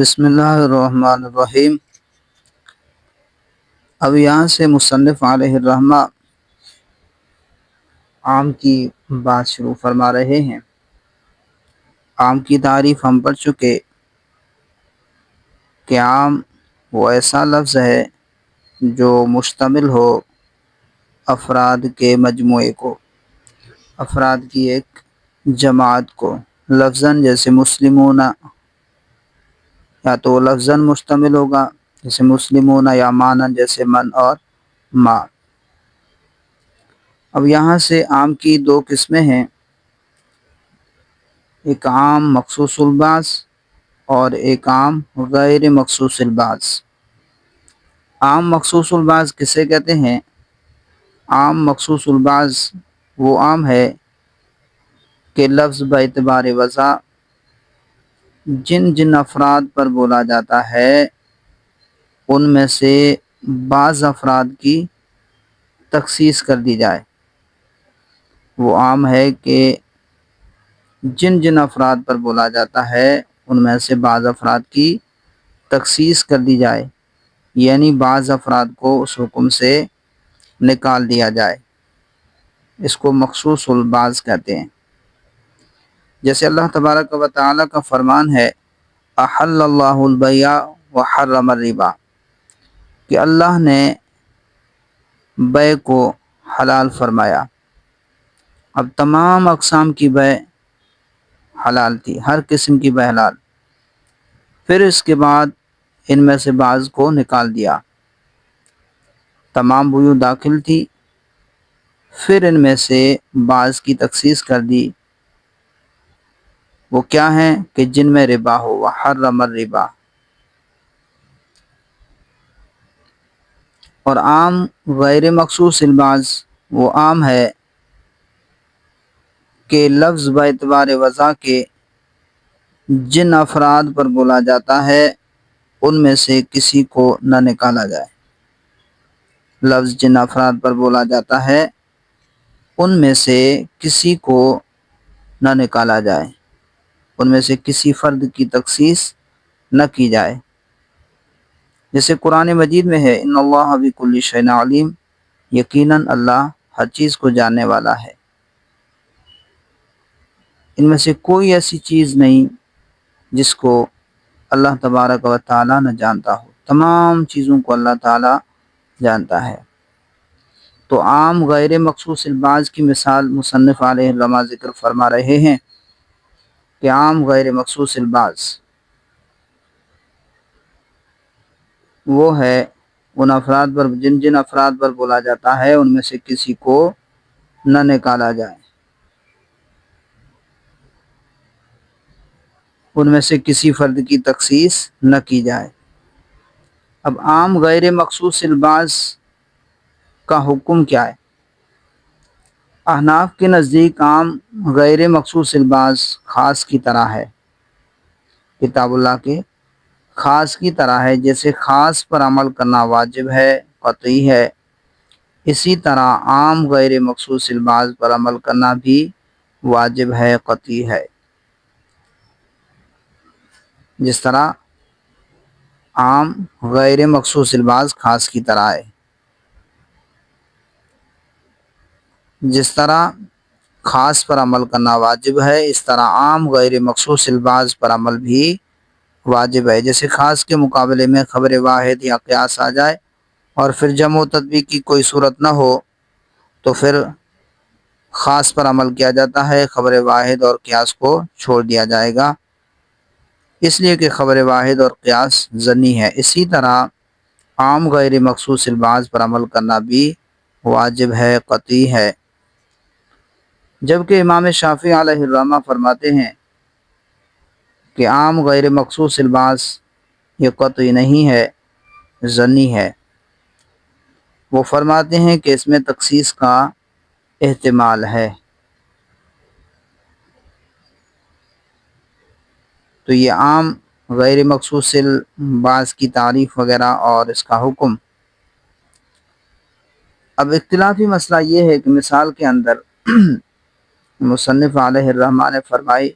بسم اللہ الرحمن الرحیم۔ اب یہاں سے مصنف علیہ الرحمہ عام کی بات شروع فرما رہے ہیں۔ عام کی تعریف ہم پڑھ چکے کہ عام وہ ایسا لفظ ہے جو مشتمل ہو افراد کے مجموعے کو، افراد کی ایک جماعت کو۔ لفظاً جیسے مسلمون، یا تو لفظاً مشتمل ہوگا جیسے مسلمون، یا معنی جیسے من اور ما۔ اب یہاں سے عام کی دو قسمیں ہیں، ایک عام مخصوص البعض اور ایک عام غیر مخصوص البعض۔ عام مخصوص البعض کسے کہتے ہیں؟ عام مخصوص البعض وہ عام ہے کہ لفظ باعتبار وضع جن جن افراد پر بولا جاتا ہے ان میں سے بعض افراد کی تخصیص کر دی جائے۔ وہ عام ہے کہ جن جن افراد پر بولا جاتا ہے ان میں سے بعض افراد کی تخصیص کر دی جائے، یعنی بعض افراد کو اس حکم سے نکال دیا جائے۔ اس کو مخصوص البعض کہتے ہیں۔ جیسے اللہ تبارک و تعالیٰ کا فرمان ہے احل اللہ البیع وحرم الربا، کہ اللہ نے بیع کو حلال فرمایا۔ اب تمام اقسام کی بیع حلال تھی، ہر قسم کی بیع حلال، پھر اس کے بعد ان میں سے بعض کو نکال دیا۔ تمام بیع داخل تھی، پھر ان میں سے بعض کی تخصیص کر دی۔ وہ کیا ہیں؟ کہ جن میں ربا ہو، وحرم الربا۔ اور عام غیر مخصوص البعض وہ عام ہے کہ لفظ باعتبار وضع کے جن افراد پر بولا جاتا ہے ان میں سے کسی کو نہ نکالا جائے۔ لفظ جن افراد پر بولا جاتا ہے ان میں سے کسی کو نہ نکالا جائے، ان میں سے کسی فرد کی تخصیص نہ کی جائے۔ جیسے قرآن مجید میں ہے ان اللہ بکل شیء علیم، یقیناً اللہ ہر چیز کو جاننے والا ہے۔ ان میں سے کوئی ایسی چیز نہیں جس کو اللہ تبارک و تعالیٰ نہ جانتا ہو، تمام چیزوں کو اللہ تعالیٰ جانتا ہے۔ تو عام غیر مخصوص البعض کی مثال مصنف علیہ الرحمہ ذکر فرما رہے ہیں کہ عام غیر مخصوص البعض وہ ہے ان افراد پر جن جن افراد پر بولا جاتا ہے ان میں سے کسی کو نہ نکالا جائے، ان میں سے کسی فرد کی تخصیص نہ کی جائے۔ اب عام غیر مخصوص البعض کا حکم کیا ہے؟ احناف کے نزدیک عام غیر مخصوص البعض خاص کی طرح ہے، کتاب اللہ کے خاص کی طرح ہے۔ جیسے خاص پر عمل کرنا واجب ہے، قطعی ہے، اسی طرح عام غیر مخصوص البعض پر عمل کرنا بھی واجب ہے، قطعی ہے۔ جس طرح عام غیر مخصوص البعض خاص کی طرح ہے، جس طرح خاص پر عمل کرنا واجب ہے اس طرح عام غیر مخصوص البعض پر عمل بھی واجب ہے۔ جیسے خاص کے مقابلے میں خبر واحد یا قیاس آ جائے اور پھر جمع و تطبیق کی کوئی صورت نہ ہو تو پھر خاص پر عمل کیا جاتا ہے، خبر واحد اور قیاس کو چھوڑ دیا جائے گا، اس لیے کہ خبر واحد اور قیاس ظنی ہے۔ اسی طرح عام غیر مخصوص البعض پر عمل کرنا بھی واجب ہے، قطعی ہے۔ جبکہ امام شافعی علیہ الرحمہ فرماتے ہیں کہ عام غیر مخصوص البعض یہ قطعی نہیں ہے، ظنی ہے۔ وہ فرماتے ہیں کہ اس میں تخصیص کا احتمال ہے۔ تو یہ عام غیر مخصوص البعض کی تعریف وغیرہ اور اس کا حکم۔ اب اختلافی مسئلہ یہ ہے کہ مثال کے اندر مصنف علیہ الرحمہ نے فرمائی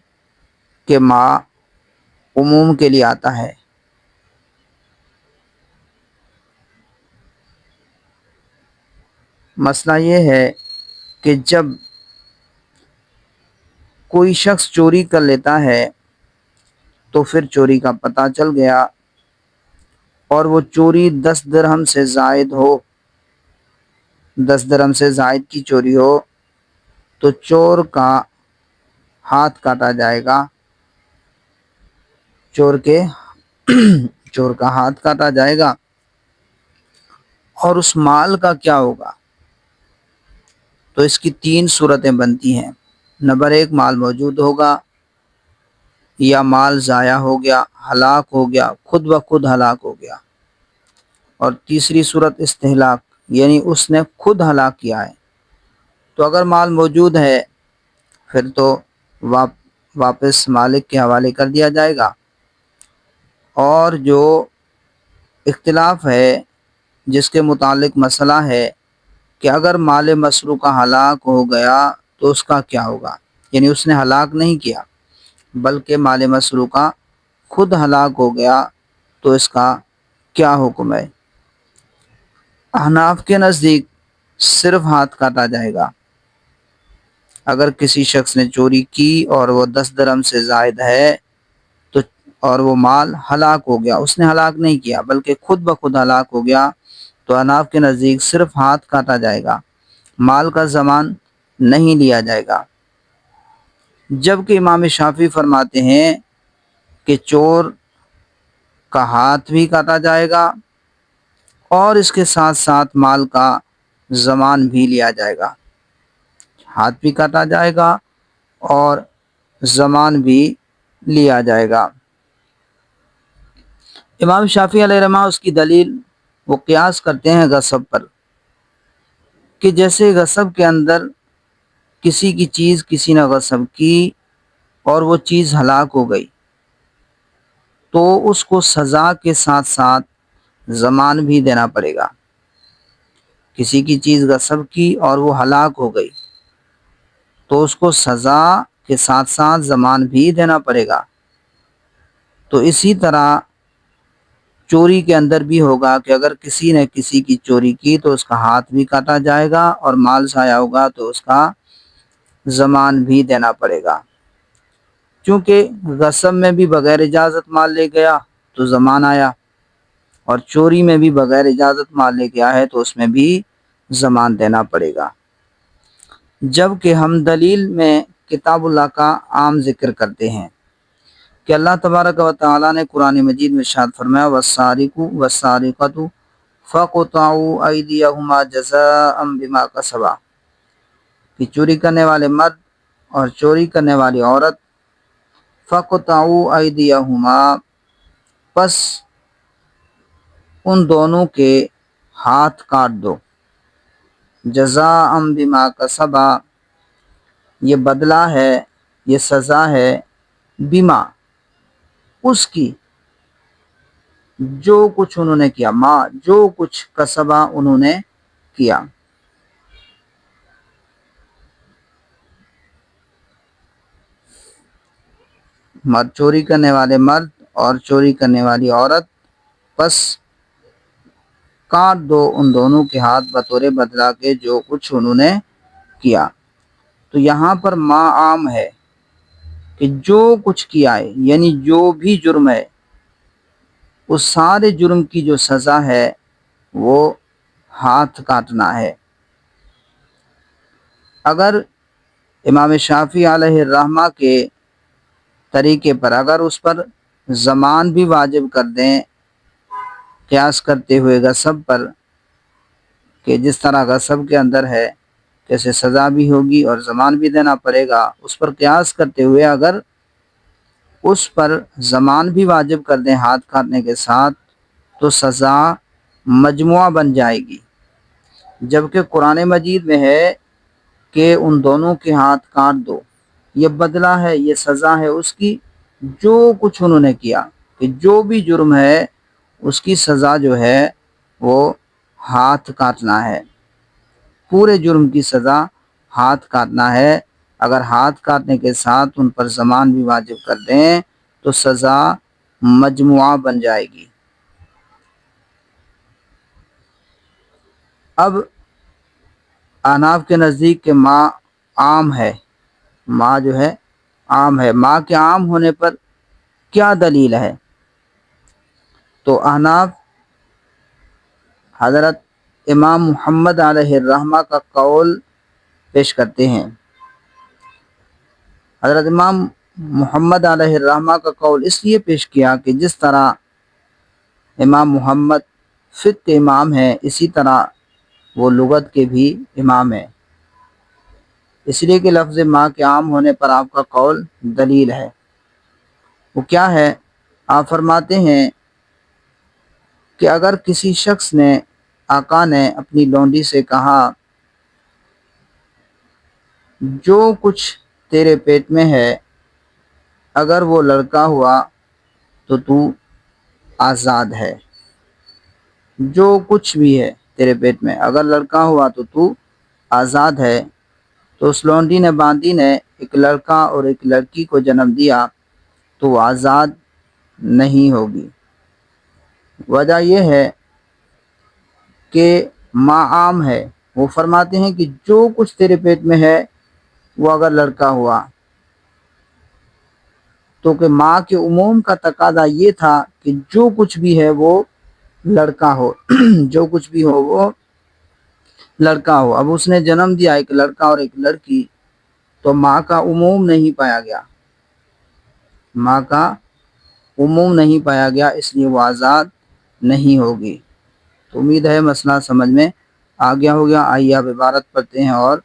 کہ ما عموم کے لیے آتا ہے، مسئلہ یہ ہے کہ جب کوئی شخص چوری کر لیتا ہے تو پھر چوری کا پتہ چل گیا اور وہ چوری 10 درہم سے زائد ہو، 10 درہم سے زائد کی چوری ہو، تو چور کا ہاتھ کاٹا جائے گا، چور کا ہاتھ کاٹا جائے گا۔ اور اس مال کا کیا ہوگا؟ تو اس کی 3 صورتیں بنتی ہیں۔ نمبر 1، مال موجود ہوگا یا مال ضائع ہو گیا، ہلاک ہو گیا، خود بخود ہلاک ہو گیا۔ اور تیسری صورت استہلاک، یعنی اس نے خود ہلاک کیا ہے۔ تو اگر مال موجود ہے پھر تو واپس مالک کے حوالے کر دیا جائے گا۔ اور جو اختلاف ہے جس کے متعلق مسئلہ ہے کہ اگر مال مسروقہ ہلاک ہو گیا تو اس کا کیا ہوگا، یعنی اس نے ہلاک نہیں کیا بلکہ مال مسروقہ خود ہلاک ہو گیا، تو اس کا کیا حکم ہے؟ احناف کے نزدیک صرف ہاتھ کاٹا جائے گا۔ اگر کسی شخص نے چوری کی اور وہ 10 درہم سے زائد ہے تو اور وہ مال ہلاک ہو گیا، اس نے ہلاک نہیں کیا بلکہ خود بخود ہلاک ہو گیا، تو احناف کے نزدیک صرف ہاتھ کاٹا جائے گا، مال کا ضمان نہیں لیا جائے گا۔ جبکہ امام شافعی فرماتے ہیں کہ چور کا ہاتھ بھی کاٹا جائے گا اور اس کے ساتھ ساتھ مال کا ضمان بھی لیا جائے گا، ہاتھ بھی کاٹا جائے گا اور ضمان بھی لیا جائے گا۔ امام شافعی علیہ رحمہ اس کی دلیل وہ قیاس کرتے ہیں غصب پر، کہ جیسے غصب کے اندر کسی کی چیز کسی نے غصب کی اور وہ چیز ہلاک ہو گئی تو اس کو سزا کے ساتھ ساتھ ضمان بھی دینا پڑے گا۔ کسی کی چیز غصب کی اور وہ ہلاک ہو گئی تو اس کو سزا کے ساتھ ساتھ ضمان بھی دینا پڑے گا۔ تو اسی طرح چوری کے اندر بھی ہوگا کہ اگر کسی نے کسی کی چوری کی تو اس کا ہاتھ بھی کاٹا جائے گا اور مال ضائع ہوگا تو اس کا ضمان بھی دینا پڑے گا۔ چونکہ غصب میں بھی بغیر اجازت مال لے گیا تو ضمان آیا، اور چوری میں بھی بغیر اجازت مال لے گیا ہے تو اس میں بھی ضمان دینا پڑے گا۔ جبکہ ہم دلیل میں کتاب اللہ کا عام ذکر کرتے ہیں کہ اللہ تبارک و تعالیٰ نے قرآن مجید میں ارشاد فرمایا وَالسَّارِقُ وَالسَّارِقَةُ فَاقْطَعُوا أَيْدِيَهُمَا جَزَاءً بِمَا كَسَبَا، کہ چوری کرنے والے مرد اور چوری کرنے والی عورت فَاقْطَعُوا أَيْدِيَهُمَا، پس ان دونوں کے ہاتھ کاٹ دو، جزاءً بِمَا كَسَبَا، یہ بدلہ ہے، یہ سزا ہے، بما، اس کی، جو کچھ انہوں نے کیا، جو کچھ کسبا انہوں نے کیا۔ چوری کرنے والے مرد اور چوری کرنے والی عورت، پس کاٹ دو ان دونوں کے ہاتھ بطور بدلہ کے جو کچھ انہوں نے کیا۔ تو یہاں پر ما عام ہے کہ جو کچھ کیا ہے، یعنی جو بھی جرم ہے اس سارے جرم کی جو سزا ہے وہ ہاتھ کاٹنا ہے۔ اگر امام شافعی علیہ الرحمہ کے طریقے پر اگر اس پر ضمان بھی واجب کر دیں قیاس کرتے ہوئے غصب پر، کہ جس طرح غصب کے اندر ہے کیسے سزا بھی ہوگی اور ضمان بھی دینا پڑے گا، اس پر قیاس کرتے ہوئے اگر اس پر ضمان بھی واجب کر دیں ہاتھ کاٹنے کے ساتھ تو سزا مجموعہ بن جائے گی۔ جبکہ قرآن مجید میں ہے کہ ان دونوں کے ہاتھ کاٹ دو، یہ بدلہ ہے، یہ سزا ہے اس کی جو کچھ انہوں نے کیا، کہ جو بھی جرم ہے اس کی سزا جو ہے وہ ہاتھ کاٹنا ہے، پورے جرم کی سزا ہاتھ کاٹنا ہے۔ اگر ہاتھ کاٹنے کے ساتھ ان پر ضمان بھی واجب کر دیں تو سزا مجموعہ بن جائے گی۔ اب احناف کے نزدیک کہ ماں عام ہے، ماں جو ہے عام ہے۔ ماں کے عام ہونے پر کیا دلیل ہے؟ تو احناف حضرت امام محمد علیہ الرحمہ کا قول پیش کرتے ہیں۔ حضرت امام محمد علیہ الرحمہ کا قول اس لیے پیش کیا کہ جس طرح امام محمد فقہ کے امام ہیں، اسی طرح وہ لغت کے بھی امام ہیں، اس لیے کہ لفظ ماں کے عام ہونے پر آپ کا قول دلیل ہے۔ وہ کیا ہے؟ آپ فرماتے ہیں کہ اگر کسی شخص نے، آقا نے اپنی لونڈی سے کہا جو کچھ تیرے پیٹ میں ہے اگر وہ لڑکا ہوا تو آزاد ہے، جو کچھ بھی ہے تیرے پیٹ میں اگر لڑکا ہوا تو آزاد ہے، تو اس لونڈی نے، باندی نے ایک لڑکا اور ایک لڑکی کو جنم دیا تو وہ آزاد نہیں ہوگی۔ وجہ یہ ہے کہ ماں عام ہے۔ وہ فرماتے ہیں کہ جو کچھ تیرے پیٹ میں ہے وہ اگر لڑکا ہوا، تو کہ ماں کے عموم کا تقاضا یہ تھا کہ جو کچھ بھی ہے وہ لڑکا ہو جو کچھ بھی ہو وہ لڑکا ہو۔ اب اس نے جنم دیا ایک لڑکا اور ایک لڑکی، تو ماں کا عموم نہیں پایا گیا، ماں کا عموم نہیں پایا گیا، اس لیے وہ آزاد نہیں ہوگی۔ تو امید ہے مسئلہ سمجھ میں آ گیا ہو گیا۔ آئیے اب عبارت پڑھتے ہیں اور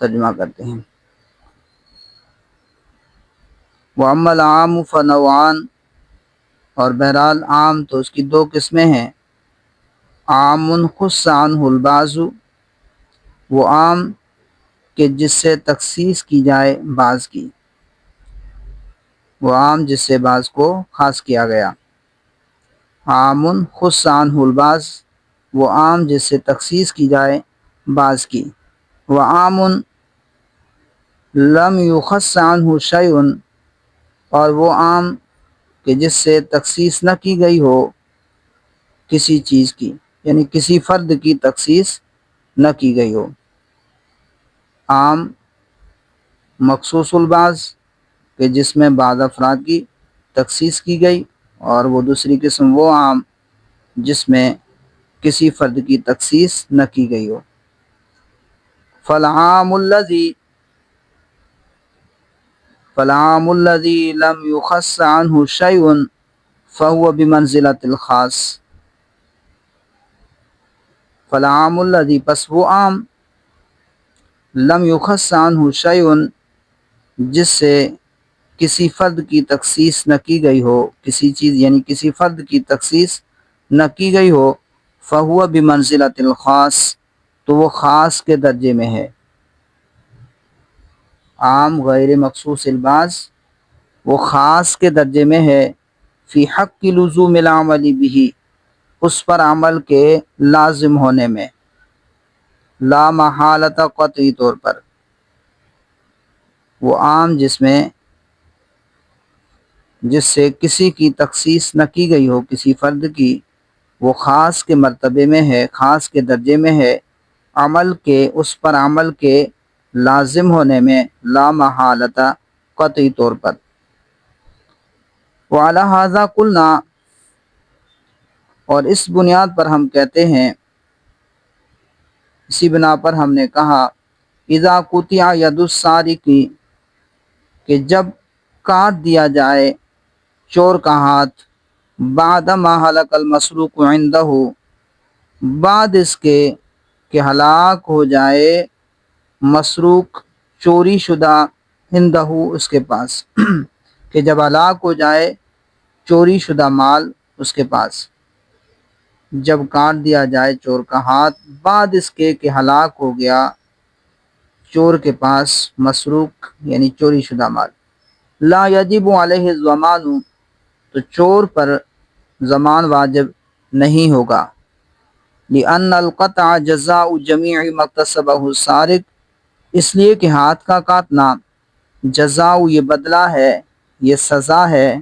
ترجمہ کرتے ہیں۔ وَأَمَّا الْعَامُ فَنَوْعَانِ، اور بہرحال عام تو اس کی دو قسمیں ہیں۔ عام خُصَّ عَنْهُ الْبَعْضُ، وہ عام کہ جس سے تخصیص کی جائے بعض کی، وہ عام جس سے بعض کو خاص کیا گیا۔ عام خُصَّ عَنْهُ الْبَعْضُ، وہ عام جس سے تخصیص کی جائے بعض کی۔ وعام لم یخص عنہ شیء، اور وہ عام کہ جس سے تخصیص نہ کی گئی ہو کسی چیز کی، یعنی کسی فرد کی تخصیص نہ کی گئی ہو۔ عام مخصوص البعض کہ جس میں بعض افراد کی تخصیص کی گئی، اور وہ دوسری قسم وہ عام جس میں کسی فرد کی تخصیص نہ کی گئی ہو۔ فالعام الذی لم یخص عنہ شیء فهو بمنزلۃ الخاص۔ فالعام الذی، پس وہ عام، لم یخص عنہ شیء جس سے کسی فرد کی تخصیص نہ کی گئی ہو، کسی چیز یعنی کسی فرد کی تخصیص نہ کی گئی ہو، فہو بمنزلۃ الخاص، تو وہ خاص کے درجے میں ہے۔ عام غیر مخصوص البعض وہ خاص کے درجے میں ہے، فی حق لزوم العمل بہ، اس پر عمل کے لازم ہونے میں، لا محالۃ قطعی طور پر۔ وہ عام جس سے کسی کی تخصیص نہ کی گئی ہو کسی فرد کی، وہ خاص کے مرتبے میں ہے، خاص کے درجے میں ہے، عمل کے، اس پر عمل کے لازم ہونے میں، لا محالۃ قطعی طور پر۔ وعلی ھذا قلنا، اور اس بنیاد پر ہم کہتے ہیں، اسی بنا پر ہم نے کہا، اذا قطع ید السارق، کہ جب کاٹ دیا جائے چور کا ہاتھ، بعد ما ہلک المسروق عندہ، بعد اس کے کہ ہلاک ہو جائے مسروق چوری شدہ، عندہ اس کے پاس کہ جب ہلاک ہو جائے چوری شدہ مال اس کے پاس، جب کاٹ دیا جائے چور کا ہاتھ بعد اس کے کہ ہلاک ہو گیا چور کے پاس مسروق یعنی چوری شدہ مال، لا یجب علیہ الضمان، تو چور پر ضمان واجب نہیں ہوگا، لأن القطع جزاء جمیع ما اکتسبہ السارق، اس لیے کہ ہاتھ کا کاٹنا جزاء، یہ بدلہ ہے، یہ سزا ہے،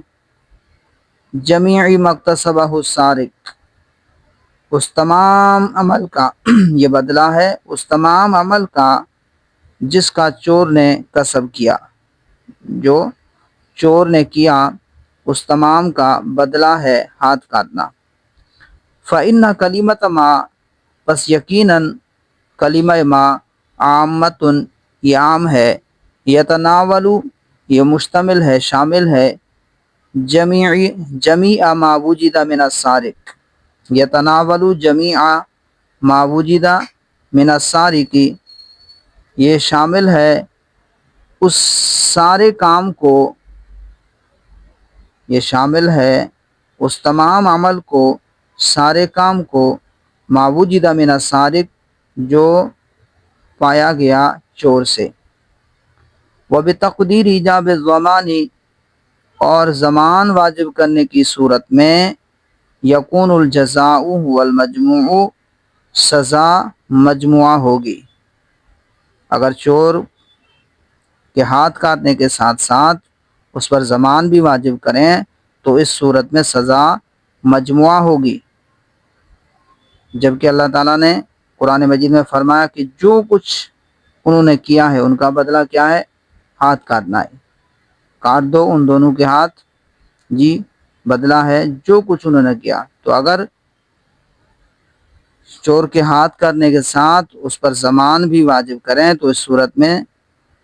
جمیع ما اکتسبہ السارق، اس تمام عمل کا یہ بدلہ ہے اس تمام عمل کا جس کا چور نے کسب کیا، جو چور نے کیا اس تمام کا بدلہ ہے ہاتھ کاٹنا۔ فَإِنَّ کلمۃ ما، پس یقیناً کلمہ ما عامتن، یہ عام ہے، یتناول، یہ مشتمل ہے، شامل ہے، جمیع ما وجد من السارق، یتناول جمیع ما وجد من السارق، یہ شامل ہے اس سارے کام کو، یہ شامل ہے اس تمام عمل کو، سارے کام کو، ما وجد من السارق، جو پایا گیا چور سے۔ وبتقدیر ایجاب الضمان، اور ضمان واجب کرنے کی صورت میں، یکون الجزاء هو المجموع، سزا مجموعہ ہوگی۔ اگر چور کے ہاتھ کاٹنے کے ساتھ ساتھ اس پر ضمان بھی واجب کریں تو اس صورت میں سزا مجموعہ ہوگی، جبکہ اللہ تعالیٰ نے قرآن مجید میں فرمایا کہ جو کچھ انہوں نے کیا ہے ان کا بدلہ کیا ہے؟ ہاتھ کاٹنا ہے، کاٹ دو ان دونوں کے ہاتھ، جی بدلہ ہے جو کچھ انہوں نے کیا۔ تو اگر چور کے ہاتھ کاٹنے کے ساتھ اس پر ضمان بھی واجب کریں تو اس صورت میں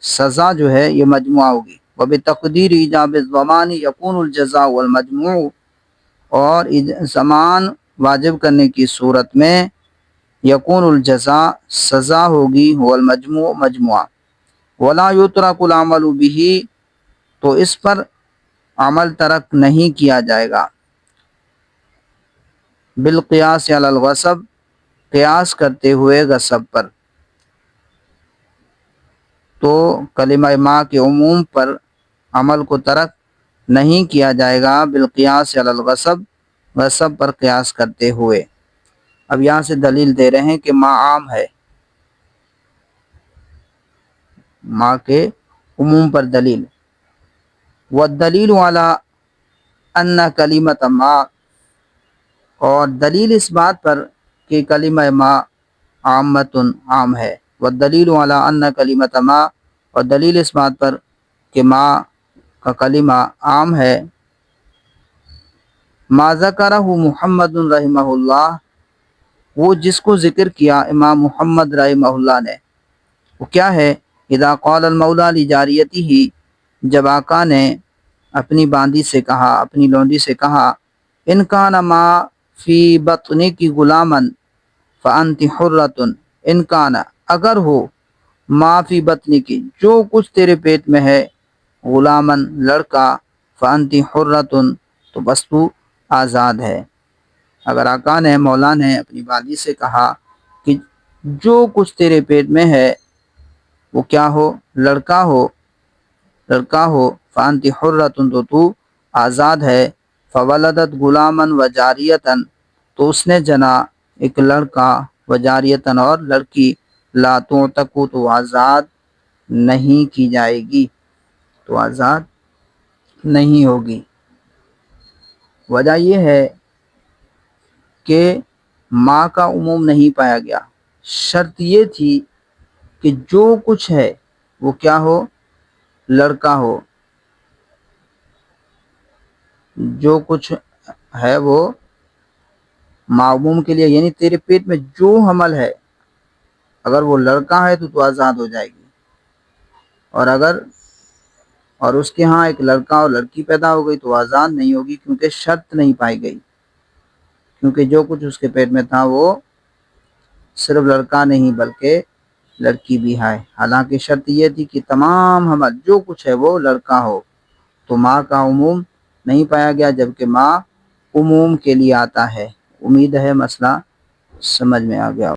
سزا جو ہے یہ مجموعہ ہوگی۔ وبتقدیر ایجاب الضمان یکون الجزاء والمجموع، اور ضمان واجب کرنے کی صورت میں یکون الجزاء، سزا ہوگی، هو المجموع، مجموعہ۔ ولا یترک العمل به، تو اس پر عمل ترک نہیں کیا جائے گا، بالقیاس علی الغصب، قیاس کرتے ہوئے غصب پر۔ تو کلمہ ما کے عموم پر عمل کو ترک نہیں کیا جائے گا بالقیاس علی الغصب، غصب پر قیاس کرتے ہوئے۔ اب یہاں سے دلیل دے رہے ہیں کہ ما عام ہے، ما کے عموم پر دلیل۔ والدلیل علی ان کلمۃ ما، اور دلیل اس بات پر کہ کلمہ ما عامۃ، عام ہے۔ والدلیل علی ان کلمۃ ما، اور دلیل اس بات پر کہ ما کا کلمہ عام ہے، ما ذکرہ محمد رحمہ اللہ، وہ جس کو ذکر کیا امام محمد رحمہ اللہ نے، وہ کیا ہے؟ اذا قال المولا لجاریتہ، جب آقا نے اپنی باندی سے کہا، اپنی لونڈی سے کہا، ان کان ما فی بطنک غلاما فانت حرۃ، ان کان، اگر ہو، ما فی بطنک، جو کچھ تیرے پیٹ میں ہے، غلامن، لڑکا، فانت حرۃ، تو بس تو آزاد ہے۔ اگر آقا نے، مولا نے اپنی باندی سے کہا کہ جو کچھ تیرے پیٹ میں ہے وہ کیا ہو؟ لڑکا ہو، لڑکا ہو، فانت حرۃ، تو آزاد ہے، فولدت غلاما وجاریۃ، تو اس نے جنا ایک لڑکا، وجاریۃ، اور لڑکی، لا تعتق، تو آزاد نہیں کی جائے گی، تو آزاد نہیں ہوگی۔ وجہ یہ ہے کہ ما کا عموم نہیں پایا گیا، شرط یہ تھی کہ جو کچھ ہے وہ کیا ہو؟ لڑکا ہو، جو کچھ ہے وہ معموم کے لیے، یعنی تیرے پیٹ میں جو حمل ہے اگر وہ لڑکا ہے تو آزاد ہو جائے گی، اور اس کے ہاں ایک لڑکا اور لڑکی پیدا ہو گئی تو آزاد نہیں ہوگی، کیونکہ شرط نہیں پائی گئی، کیونکہ جو کچھ اس کے پیٹ میں تھا وہ صرف لڑکا نہیں بلکہ لڑکی بھی ہے، حالانکہ شرط یہ تھی کہ تمام حمل جو کچھ ہے وہ لڑکا ہو، تو ماں کا عموم نہیں پایا گیا، جبکہ ماں عموم کے لیے آتا ہے۔ امید ہے مسئلہ سمجھ میں آ گیا۔